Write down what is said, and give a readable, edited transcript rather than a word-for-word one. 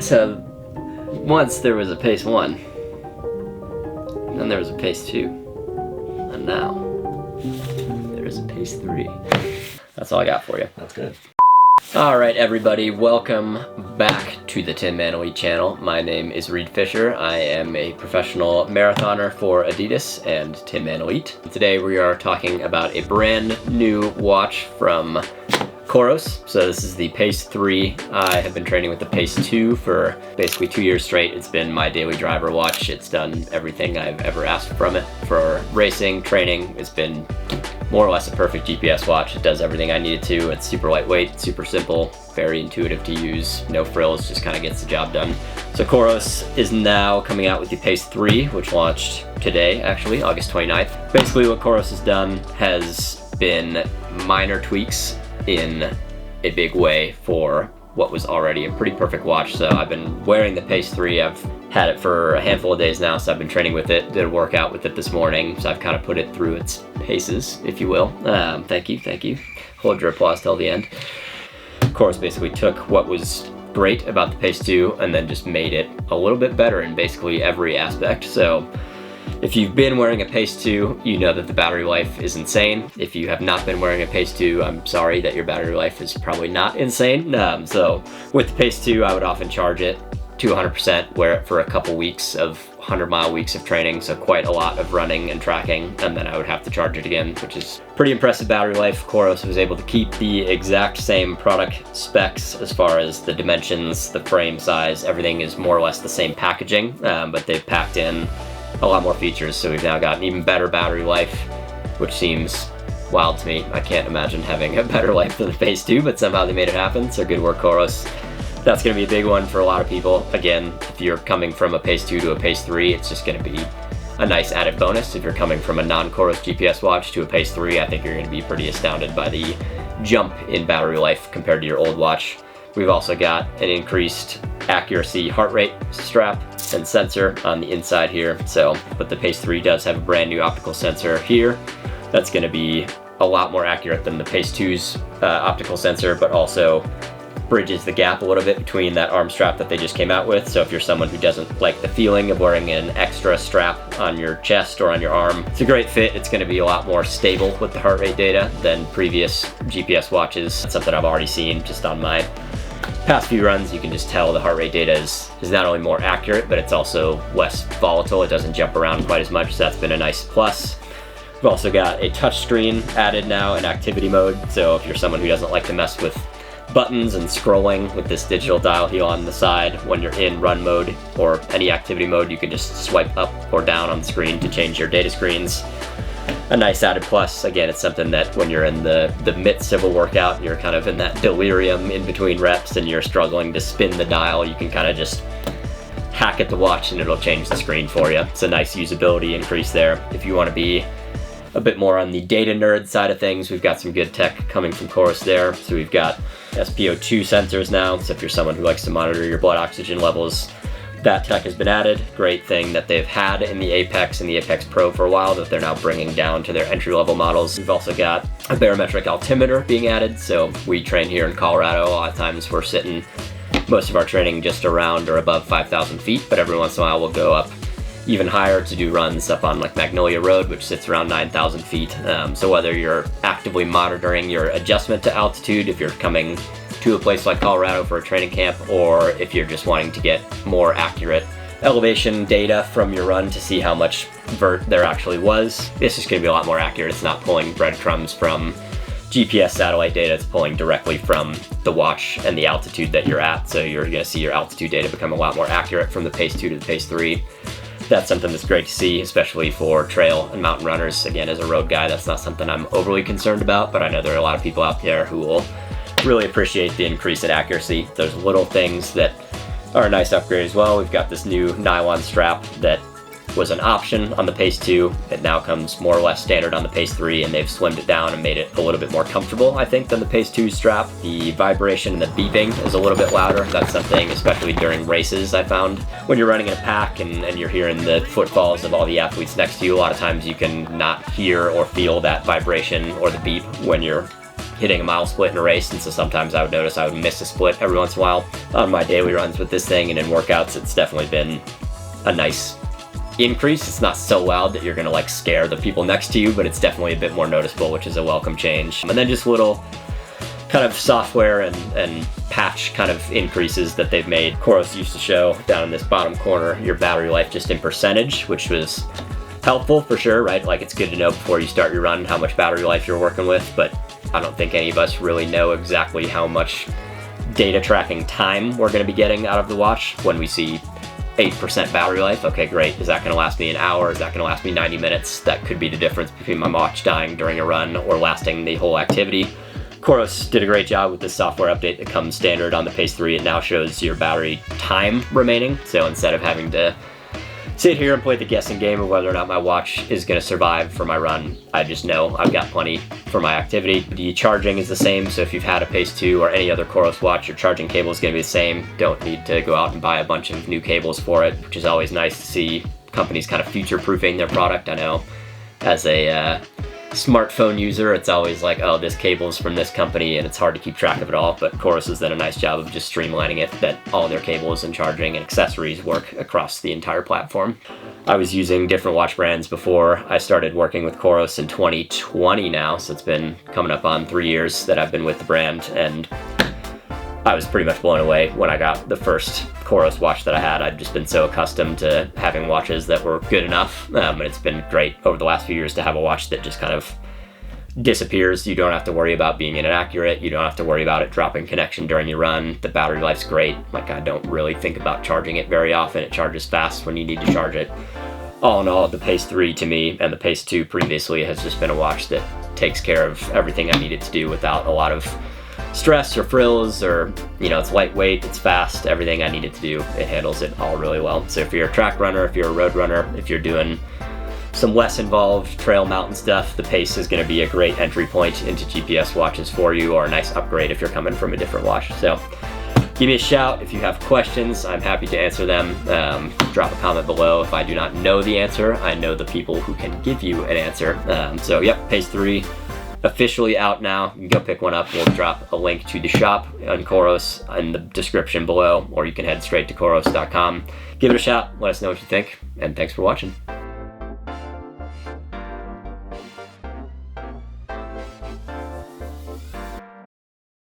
So, once there was a Pace 1, then there was a Pace 2, and now there is a Pace 3. That's all I got for you. That's good. Alright everybody, welcome back to the Tinman Elite channel. My name is Reed Fischer. I am a professional marathoner for Adidas and Tinman Elite. Today we are talking about a brand new watch from COROS. So this is the Pace 3. I have been training with the Pace 2 for basically 2 years straight. It's been my daily driver watch. It's done everything I've ever asked from it. For racing, training, it's been more or less a perfect GPS watch. It does everything I need it to. It's super lightweight, super simple, very intuitive to use, no frills, just kind of gets the job done. So COROS is now coming out with the Pace 3, which launched today, actually, August 29th. Basically what COROS has done has been minor tweaks in a big way for what was already a pretty perfect watch. So I've been wearing the Pace 3. I've had it for a handful of days now, so I've been training with it, did a workout with it this morning, so I've kind of put it through its paces, if you will. Thank you. Hold your applause till the end. COROS basically took what was great about the Pace 2 and then just made it a little bit better in basically every aspect. So if you've been wearing a Pace 2, you know that the battery life is insane. If you have not been wearing a Pace 2, I'm sorry that your battery life is probably not insane. So with the Pace 2, I would often charge it to 100%, wear it for a couple weeks of 100-mile weeks of training, so quite a lot of running and tracking, and then I would have to charge it again, which is pretty impressive battery life. COROS was able to keep the exact same product specs as far as the dimensions, the frame size, everything is more or less the same packaging, but they've packed in a lot more features, so we've now got an even better battery life, which seems wild to me. I can't imagine having a better life than the Pace 2, but somehow they made it happen, so good work, COROS. That's going to be a big one for a lot of people. Again, if you're coming from a Pace 2 to a Pace 3, it's just going to be a nice added bonus. If you're coming from a non-COROS GPS watch to a Pace 3, I think you're going to be pretty astounded by the jump in battery life compared to your old watch. We've also got an increased accuracy heart rate strap and sensor on the inside here. So, but the Pace 3 does have a brand new optical sensor here. That's going to be a lot more accurate than the Pace 2's optical sensor, but also bridges the gap a little bit between that arm strap that they just came out with. So if you're someone who doesn't like the feeling of wearing an extra strap on your chest or on your arm, it's a great fit. It's going to be a lot more stable with the heart rate data than previous GPS watches. It's something I've already seen just on my past few runs. You can just tell the heart rate data is not only more accurate, but it's also less volatile. It doesn't jump around quite as much, so that's been a nice plus. We've also got a touch screen added now in activity mode, so if you're someone who doesn't like to mess with buttons and scrolling with this digital dial heel on the side, when you're in run mode or any activity mode, you can just swipe up or down on the screen to change your data screens. A nice added plus. Again, it's something that when you're in the midst of a workout and you're kind of in that delirium in between reps and you're struggling to spin the dial, you can kind of just hack at the watch and it'll change the screen for you. It's a nice usability increase there. If you want to be a bit more on the data nerd side of things, we've got some good tech coming from COROS there. So we've got SpO2 sensors now, so if you're someone who likes to monitor your blood oxygen levels, that tech has been added. Great thing that they've had in the Apex and the Apex Pro for a while that they're now bringing down to their entry-level models. We've also got a barometric altimeter being added, so we train here in Colorado. A lot of times we're sitting most of our training just around or above 5,000 feet, but every once in a while we'll go up even higher to do runs up on like Magnolia Road, which sits around 9,000 feet. So whether you're actively monitoring your adjustment to altitude, if you're coming to a place like Colorado for a training camp, or if you're just wanting to get more accurate elevation data from your run to see how much vert there actually was, this is going to be a lot more accurate. It's not pulling breadcrumbs from GPS satellite data, it's pulling directly from the watch and the altitude that you're at. So you're going to see your altitude data become a lot more accurate from the Pace 2 to the Pace 3. That's something that's great to see, especially for trail and mountain runners. Again, as a road guy, that's not something I'm overly concerned about, but I know there are a lot of people out there who will really appreciate the increase in accuracy. There's little things that are a nice upgrade as well. We've got this new nylon strap that was an option on the Pace 2. It now comes more or less standard on the Pace 3, and they've slimmed it down and made it a little bit more comfortable, I think, than the Pace 2 strap. The vibration and the beeping is a little bit louder. That's something, especially during races, I found. When you're running in a pack and you're hearing the footfalls of all the athletes next to you, a lot of times you can not hear or feel that vibration or the beep when you're hitting a mile split in a race, and so sometimes I would notice I would miss a split every once in a while on my daily runs with this thing, and in workouts it's definitely been a nice increase. It's not so loud that you're gonna like scare the people next to you, but it's definitely a bit more noticeable, which is a welcome change. And then just little kind of software and patch kind of increases that they've made. COROS used to show down in this bottom corner your battery life just in percentage, which was helpful for sure, right? Like it's good to know before you start your run how much battery life you're working with, but I don't think any of us really know exactly how much data tracking time we're gonna be getting out of the watch. When we see 8% battery life, okay, great. Is that gonna last me an hour? Is that gonna last me 90 minutes? That could be the difference between my watch dying during a run or lasting the whole activity. COROS did a great job with this software update that comes standard on the Pace 3. It now shows your battery time remaining. So instead of having to sit here and play the guessing game of whether or not my watch is gonna survive for my run, I just know I've got plenty for my activity. The charging is the same, so if you've had a Pace 2 or any other COROS watch, your charging cable is gonna be the same. Don't need to go out and buy a bunch of new cables for it, which is always nice to see companies kind of future-proofing their product. I know as a smartphone user, it's always like, oh, this cable's from this company, and it's hard to keep track of it all, but COROS has done a nice job of just streamlining it, that all their cables and charging and accessories work across the entire platform. I was using different watch brands before I started working with COROS in 2020 now, so it's been coming up on 3 years that I've been with the brand, and I was pretty much blown away when I got the first COROS watch that I had. I'd just been so accustomed to having watches that were good enough, and it's been great over the last few years to have a watch that just kind of disappears. You don't have to worry about being inaccurate. You don't have to worry about it dropping connection during your run. The battery life's great. Like, I don't really think about charging it very often. It charges fast when you need to charge it. All in all, the Pace 3 to me and the Pace 2 previously has just been a watch that takes care of everything I need it to do without a lot of stress or frills, or, you know, it's lightweight, it's fast, everything I need it to do, it handles it all really well. So if you're a track runner, if you're a road runner, if you're doing some less involved trail mountain stuff, the Pace is going to be a great entry point into GPS watches for you, or a nice upgrade if you're coming from a different watch. So give me a shout if you have questions. I'm happy to answer them. Drop a comment below. If I do not know the answer, I know the people who can give you an answer. So yep, Pace 3 officially out now. You can go pick one up. We'll drop a link to the shop on COROS in the description below, or you can head straight to coros.com. Give it a shot. Let us know what you think, and thanks for watching.